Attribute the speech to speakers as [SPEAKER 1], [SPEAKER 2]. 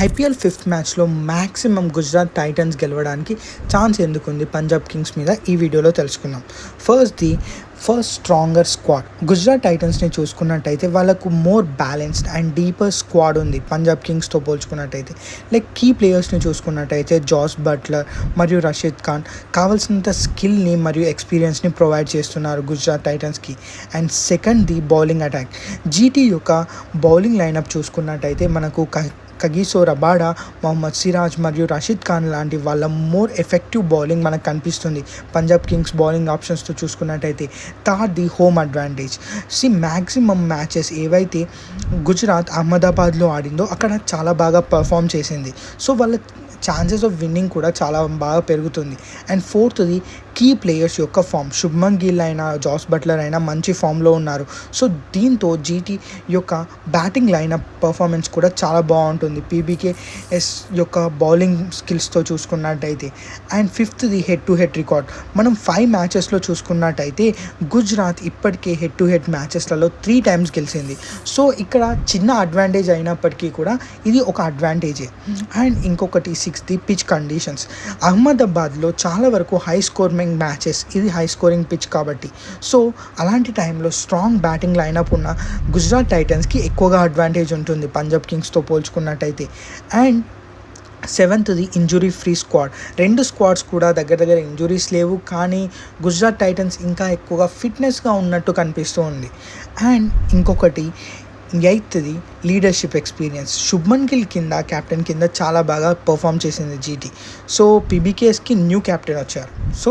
[SPEAKER 1] IPL fifth మ్యాచ్లో maximum Gujarat Titans గెలవడానికి chance ఎందుకుంది పంజాబ్ కింగ్స్ మీద ఈ వీడియోలో తెలుసుకుందాం. ఫస్ట్ స్ట్రాంగర్ స్క్వాడ్ గుజరాత్ టైటన్స్ని చూసుకున్నట్టయితే వాళ్ళకు more balanced and deeper squad ఉంది పంజాబ్ కింగ్స్తో పోల్చుకున్నట్టయితే. లైక్ కీ ప్లేయర్స్ని చూసుకున్నట్టయితే జాస్ బట్లర్ మరియు రషీద్ ఖాన్ కావాల్సినంత స్కిల్ని మరియు ఎక్స్పీరియన్స్ని ప్రొవైడ్ చేస్తున్నారు గుజరాత్ టైటన్స్కి. And second the bowling attack. GT యొక్క బౌలింగ్ లైనప్ చూసుకున్నట్టయితే మనకు కగిసో రబాడా, మొహమ్మద్ సిరాజ్ మరియు రషీద్ ఖాన్ లాంటి వాళ్ళ మోర్ ఎఫెక్టివ్ బౌలింగ్ మనకు కనిపిస్తుంది పంజాబ్ కింగ్స్ బౌలింగ్ ఆప్షన్స్తో చూసుకున్నట్టయితే. Third the home advantage. Maximum matches ఏవైతే గుజరాత్ అహ్మదాబాద్లో ఆడిందో అక్కడ చాలా బాగా పర్ఫామ్ చేసింది. సో వాళ్ళ ఛాన్సెస్ ఆఫ్ విన్నింగ్ కూడా చాలా బాగా పెరుగుతుంది. అండ్ ఫోర్త్ది కీ ప్లేయర్స్ యొక్క ఫామ్. శుభ్మన్ గిల్ అయినా జాస్ బట్లర్ అయినా మంచి ఫామ్లో ఉన్నారు. సో దీంతో జీటీ యొక్క బ్యాటింగ్ లైనప్ పర్ఫార్మెన్స్ కూడా చాలా బాగుంటుంది పీబీకేఎస్ యొక్క బౌలింగ్ స్కిల్స్తో చూసుకున్నట్టయితే. And fifth the head to head record. మనం 5 మ్యాచెస్లో చూసుకున్నట్టయితే గుజరాత్ ఇప్పటికే హెడ్ టు హెడ్ మ్యాచెస్లలో 3 times గెలిచింది. సో ఇక్కడ చిన్న అడ్వాంటేజ్ అయినప్పటికీ కూడా ఇది ఒక అడ్వాంటేజే. అండ్ ఇంకొకటి ది పిచ్ కండిషన్స్. అహ్మదాబాద్లో చాలా వరకు హై స్కోరింగ్ మ్యాచెస్, ఇది హై స్కోరింగ్ పిచ్ కాబట్టి. సో అలాంటి టైంలో స్ట్రాంగ్ బ్యాటింగ్ లైనప్ ఉన్న గుజరాత్ టైటన్స్కి ఎక్కువగా అడ్వాంటేజ్ ఉంటుంది పంజాబ్ కింగ్స్తో పోల్చుకున్నట్టయితే. And seventh the injury free squad. 2 squads కూడా దగ్గర ఇంజురీస్ లేవు, కానీ గుజరాత్ టైటన్స్ ఇంకా ఎక్కువగా ఫిట్నెస్గా ఉన్నట్టు కనిపిస్తూ ఉంది. అండ్ ఇంకొకటి ఎయిత్ది లీడర్షిప్ ఎక్స్పీరియన్స్. శుభ్మన్ గిల్ కింద కెప్టెన్ కింద చాలా బాగా పర్ఫామ్ చేసింది జీటీ. సో పీబీకేఎస్కి న్యూ కెప్టెన్ వచ్చారు. సో